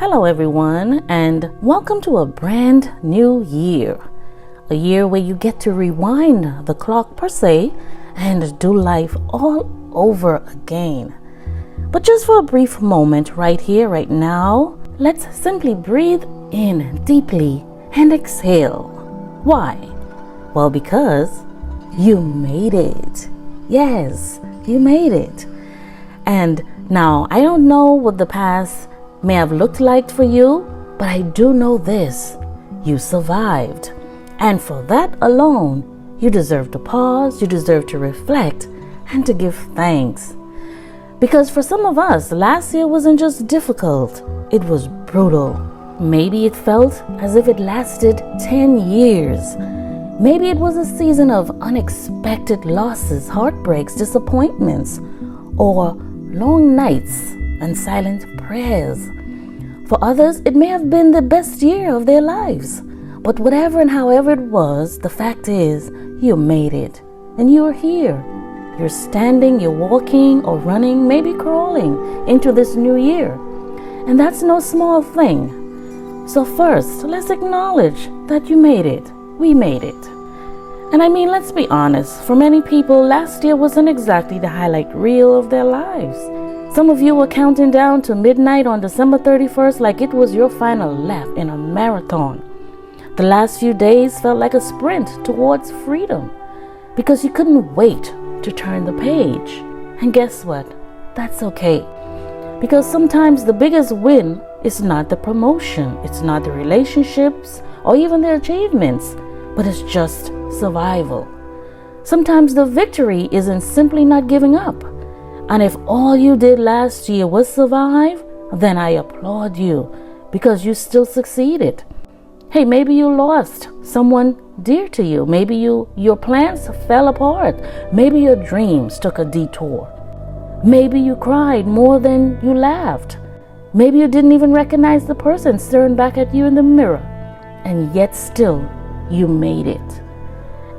Hello everyone, and welcome to a brand new year. A year where you get to rewind the clock per se and do life all over again. But just for a brief moment right here, right now, let's simply breathe in deeply and exhale. Why? Well, because you made it. Yes, you made it. And now, I don't know what the past may have looked like for you, but I do know this: you survived. And for that alone, you deserve to pause, you deserve to reflect, and to give thanks. Because for some of us, last year wasn't just difficult, it was brutal. Maybe it felt as if it lasted 10 years. Maybe it was a season of unexpected losses, heartbreaks, disappointments, or long nights and silent prayers. For others, it may have been the best year of their lives. But whatever and however it was, the fact is, you made it. And you're here. You're standing, you're walking or running, maybe crawling into this new year. And that's no small thing. So first, let's acknowledge that you made it. We made it. And I mean, let's be honest. For many people, last year wasn't exactly the highlight reel of their lives. Some of you were counting down to midnight on December 31st like it was your final lap in a marathon. The last few days felt like a sprint towards freedom because you couldn't wait to turn the page. And guess what? That's okay. Because sometimes the biggest win is not the promotion, it's not the relationships or even the achievements, but it's just survival. Sometimes the victory isn't simply not giving up. And if all you did last year was survive, then I applaud you because you still succeeded. Hey, maybe you lost someone dear to you. Maybe your plans fell apart. Maybe your dreams took a detour. Maybe you cried more than you laughed. Maybe you didn't even recognize the person staring back at you in the mirror. And yet still, you made it.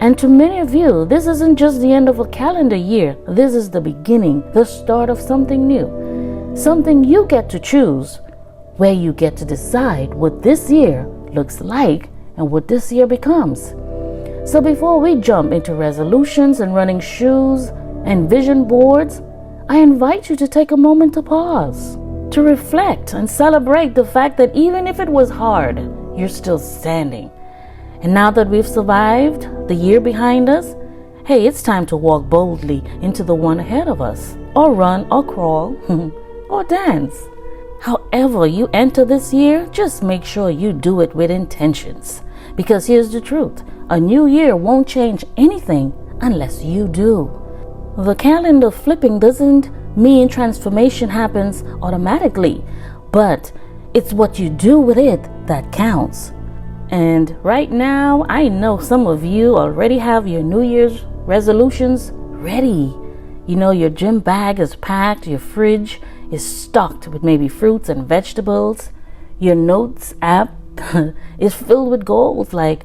And to many of you, this isn't just the end of a calendar year. This is the beginning, the start of something new. Something you get to choose, where you get to decide what this year looks like and what this year becomes. So before we jump into resolutions and running shoes and vision boards, I invite you to take a moment to pause, to reflect and celebrate the fact that even if it was hard, you're still standing. And now that we've survived the year behind us, hey, it's time to walk boldly into the one ahead of us, or run, or crawl, or dance. However you enter this year, just make sure you do it with intentions. Because here's the truth, a new year won't change anything unless you do. The calendar flipping doesn't mean transformation happens automatically, but it's what you do with it that counts. And right now, I know some of you already have your New Year's resolutions ready. You know, your gym bag is packed, your fridge is stocked with maybe fruits and vegetables. Your notes app is filled with goals like,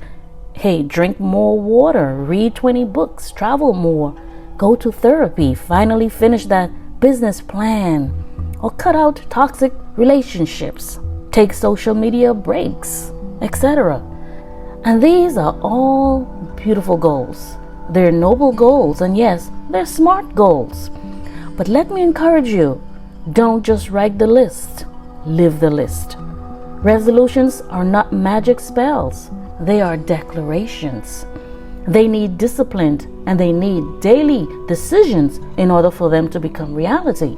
hey, drink more water, read 20 books, travel more, go to therapy, finally finish that business plan, or cut out toxic relationships, take social media breaks, etc. And these are all beautiful goals. They're noble goals, and yes, they're smart goals. But let me encourage you, don't just write the list, live the list. Resolutions are not magic spells, they are declarations. They need discipline and they need daily decisions in order for them to become reality.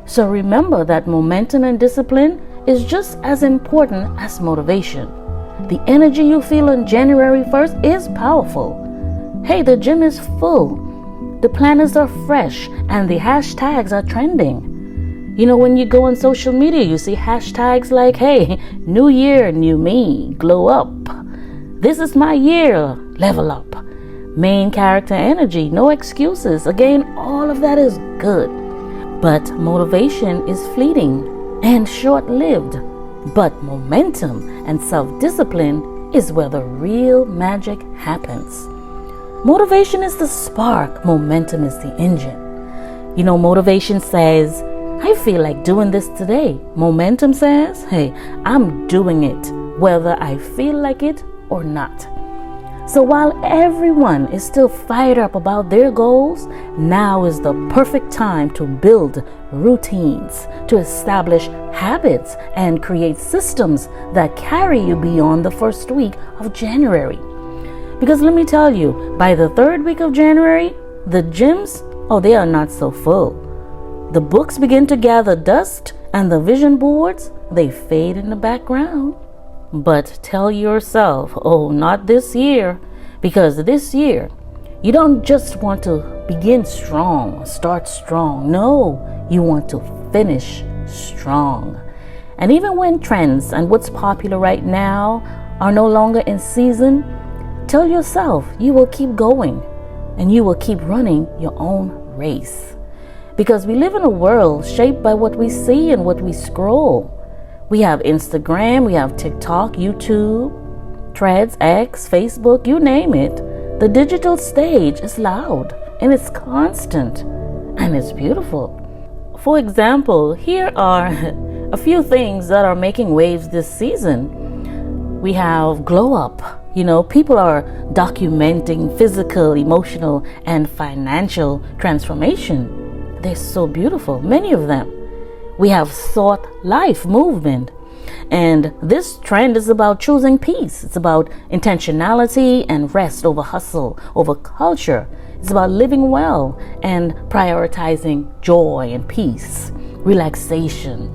So remember that momentum and discipline is just as important as motivation. The energy you feel on January 1st is powerful. Hey, the gym is full, the planners are fresh, and the hashtags are trending. You know, when you go on social media, you see hashtags like, hey, new year, new me, glow up. This is my year, level up. Main character energy, no excuses. Again, all of that is good. But motivation is fleeting and short-lived. But momentum and self-discipline is where the real magic happens. Motivation is the spark, momentum is the engine. You know, motivation says, I feel like doing this today. Momentum says, hey, I'm doing it, whether I feel like it or not. So while everyone is still fired up about their goals, now is the perfect time to build routines, to establish habits, and create systems that carry you beyond the first week of January. Because let me tell you, by the third week of January, the gyms, they are not so full. The books begin to gather dust, and the vision boards, they fade in the background. But tell yourself, not this year, because this year, you don't just want to begin strong, start strong. No, you want to finish strong. And even when trends and what's popular right now are no longer in season, tell yourself you will keep going and you will keep running your own race. Because we live in a world shaped by what we see and what we scroll. We have Instagram, we have TikTok, YouTube, Threads, X, Facebook, you name it. The digital stage is loud and it's constant and it's beautiful. For example, here are a few things that are making waves this season. We have glow up. People are documenting physical, emotional, and financial transformation. They're so beautiful, many of them. We have thought life movement. And this trend is about choosing peace. It's about intentionality and rest over hustle, over culture. It's about living well and prioritizing joy and peace, relaxation,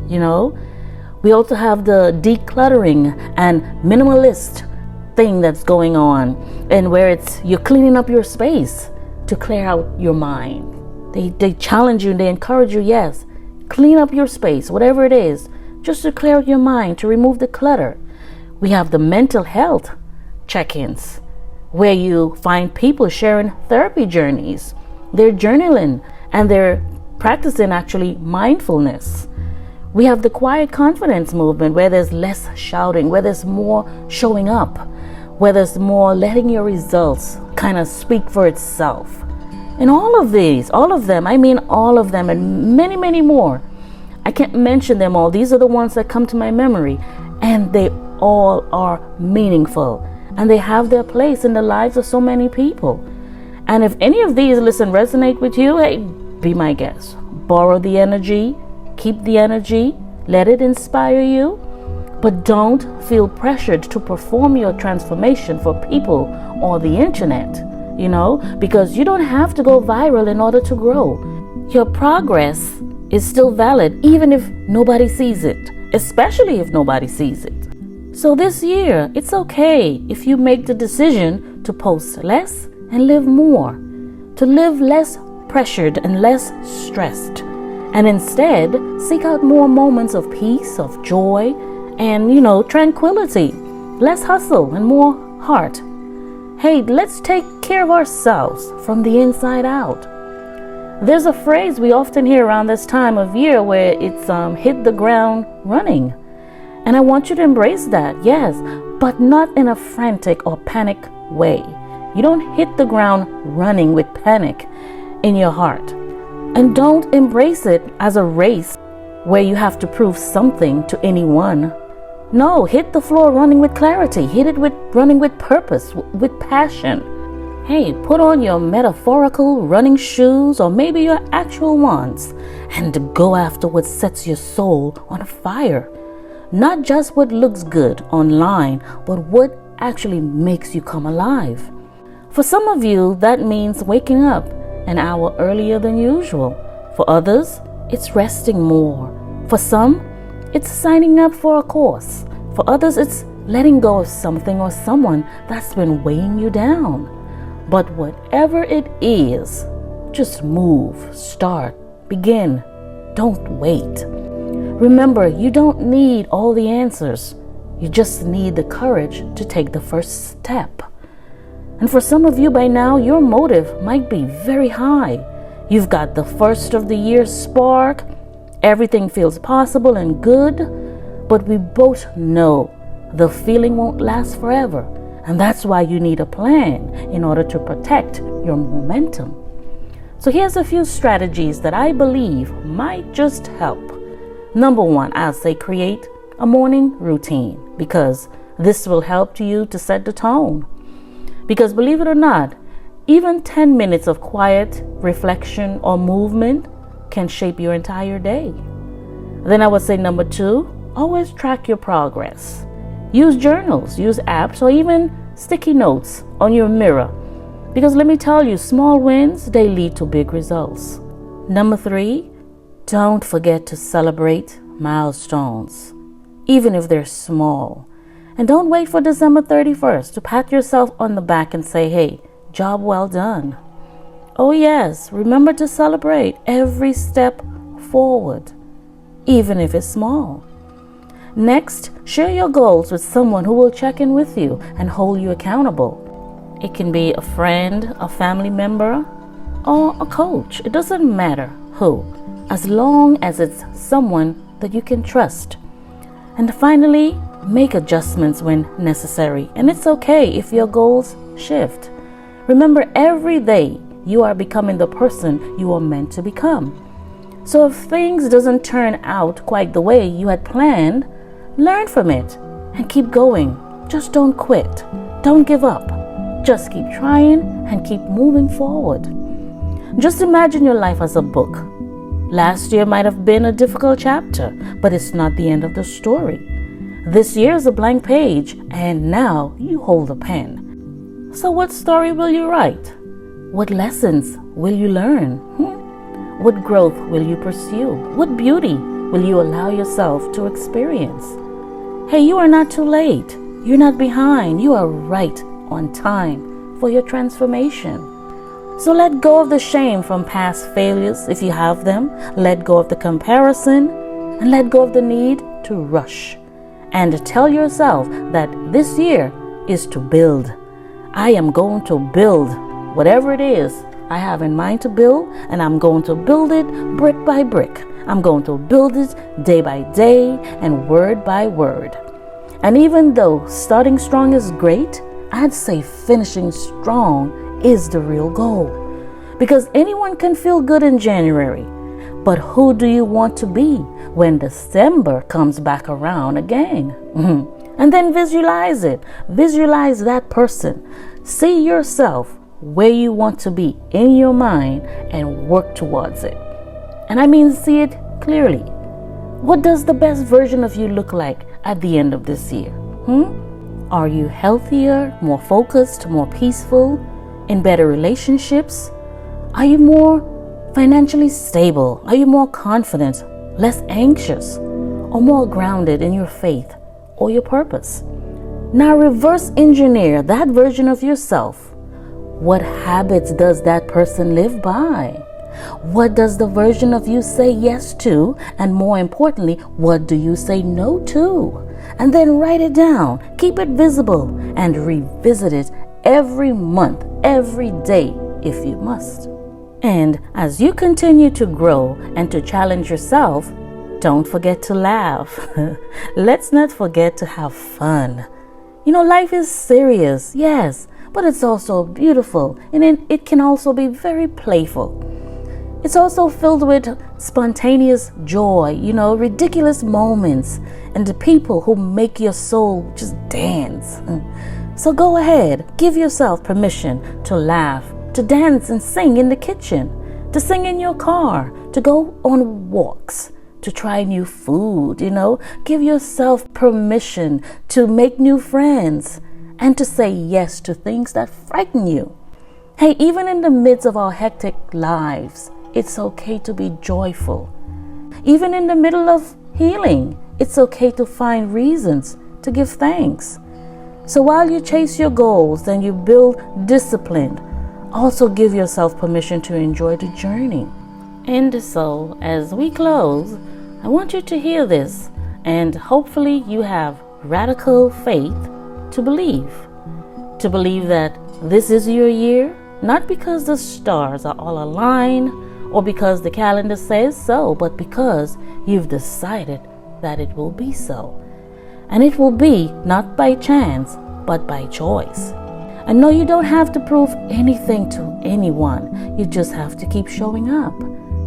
We also have the decluttering and minimalist thing that's going on, and where you're cleaning up your space to clear out your mind. They challenge you, they encourage you, yes, clean up your space, whatever it is, just to clear out your mind, to remove the clutter. We have the mental health check-ins, where you find people sharing therapy journeys. They're journaling and they're practicing actually mindfulness. We have the quiet confidence movement, where there's less shouting, where there's more showing up, where there's more letting your results kind of speak for itself. And all of them, and many, many more. I can't mention them all. These are the ones that come to my memory, and they all are meaningful, and they have their place in the lives of so many people. And if any of these, resonate with you, hey, be my guest. Borrow the energy, keep the energy, let it inspire you, but don't feel pressured to perform your transformation for people or the internet. Because you don't have to go viral in order to grow. Your progress is still valid even if nobody sees it, especially if nobody sees it. So this year, it's okay if you make the decision to post less and live more, to live less pressured and less stressed, and instead seek out more moments of peace, of joy, and, tranquility, less hustle and more heart. Hey, let's take care of ourselves from the inside out. There's a phrase we often hear around this time of year where it's hit the ground running. And I want you to embrace that, yes, but not in a frantic or panic way. You don't hit the ground running with panic in your heart. And don't embrace it as a race where you have to prove something to anyone. No, hit the floor running with clarity. Hit it with running with purpose, with passion. Hey, put on your metaphorical running shoes, or maybe your actual ones, and go after what sets your soul on fire. Not just what looks good online, but what actually makes you come alive. For some of you, that means waking up an hour earlier than usual. For others, it's resting more. For some, it's signing up for a course. For others, it's letting go of something or someone that's been weighing you down. But whatever it is, just move, start, begin. Don't wait. Remember, you don't need all the answers. You just need the courage to take the first step. And for some of you by now, your motive might be very high. You've got the first of the year spark. Everything feels possible and good, but we both know the feeling won't last forever. And that's why you need a plan in order to protect your momentum. So here's a few strategies that I believe might just help. Number one, I'll say create a morning routine, because this will help you to set the tone. Because believe it or not, even 10 minutes of quiet reflection or movement can shape your entire day. Then I would say number two, always track your progress. Use journals, use apps, or even sticky notes on your mirror. Because let me tell you, small wins, they lead to big results. Number three, don't forget to celebrate milestones, even if they're small. And don't wait for December 31st to pat yourself on the back and say, hey, job well done. Oh yes, remember to celebrate every step forward, even if it's small. Next, share your goals with someone who will check in with you and hold you accountable. It can be a friend, a family member, or a coach. It doesn't matter who, as long as it's someone that you can trust. And finally, make adjustments when necessary. And it's okay if your goals shift. Remember, every day you are becoming the person you are meant to become. So if things doesn't turn out quite the way you had planned, learn from it and keep going. Just don't quit. Don't give up. Just keep trying and keep moving forward. Just imagine your life as a book. Last year might have been a difficult chapter, but it's not the end of the story. This year is a blank page, and now you hold a pen. So what story will you write? What lessons will you learn? What growth will you pursue? What beauty will you allow yourself to experience? Hey, you are not too late. You're not behind. You are right on time for your transformation. So let go of the shame from past failures if you have them. Let go of the comparison and let go of the need to rush. And tell yourself that this year is to build. I am going to build whatever it is I have in mind to build, and I'm going to build it brick by brick. I'm going to build it day by day and word by word. And even though starting strong is great, I'd say finishing strong is the real goal. Because anyone can feel good in January, but who do you want to be when December comes back around again? And then visualize it. Visualize that person. See yourself where you want to be in your mind and work towards it. And I mean, see it clearly. What does the best version of you look like at the end of this year? Are you healthier, more focused, more peaceful, in better relationships? Are you more financially stable? Are you more confident, less anxious, or more grounded in your faith or your purpose? Now reverse engineer that version of yourself. What habits does that person live by? What does the version of you say yes to? And more importantly, what do you say no to? And then write it down, keep it visible, and revisit it every month, every day if you must. And as you continue to grow and to challenge yourself, don't forget to laugh. Let's not forget to have fun. Life is serious, yes, but it's also beautiful, and it can also be very playful. It's also filled with spontaneous joy, ridiculous moments, and the people who make your soul just dance. So go ahead, give yourself permission to laugh, to dance and sing in the kitchen, to sing in your car, to go on walks, to try new food, Give yourself permission to make new friends and to say yes to things that frighten you. Hey, even in the midst of our hectic lives, it's okay to be joyful. Even in the middle of healing, it's okay to find reasons to give thanks. So while you chase your goals and you build discipline, also give yourself permission to enjoy the journey. And so, as we close, I want you to hear this, and hopefully you have radical faith to believe that this is your year, not because the stars are all aligned or because the calendar says so, but because you've decided that it will be so. And it will be not by chance, but by choice. And no, you don't have to prove anything to anyone. You just have to keep showing up.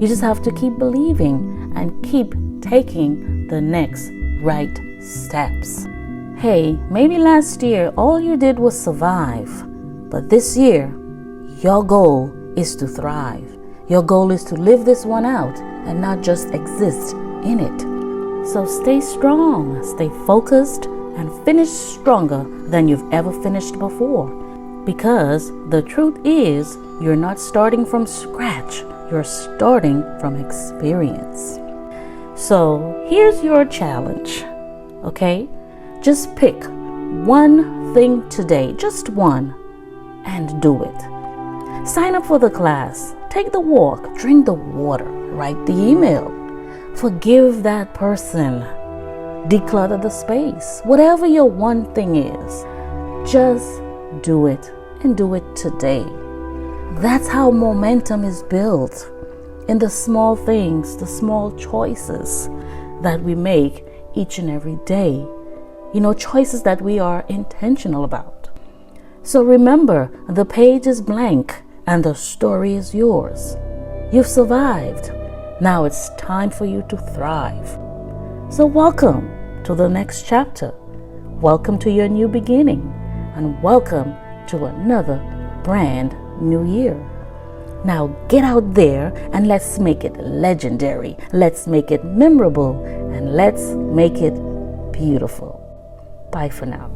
You just have to keep believing and keep taking the next right steps. Hey, maybe last year all you did was survive, but this year your goal is to thrive. Your goal is to live this one out and not just exist in it. So stay strong, stay focused, and finish stronger than you've ever finished before. Because the truth is, you're not starting from scratch, you're starting from experience. So here's your challenge, okay? Just pick one thing today, just one, and do it. Sign up for the class, take the walk, drink the water, write the email, forgive that person, declutter the space. Whatever your one thing is, just do it, and do it today. That's how momentum is built, in the small things, the small choices that we make each and every day. Choices that we are intentional about. So remember, the page is blank and the story is yours. You've survived. Now it's time for you to thrive. So welcome to the next chapter. Welcome to your new beginning. And welcome to another brand new year. Now get out there and let's make it legendary. Let's make it memorable. And let's make it beautiful. Bye for now.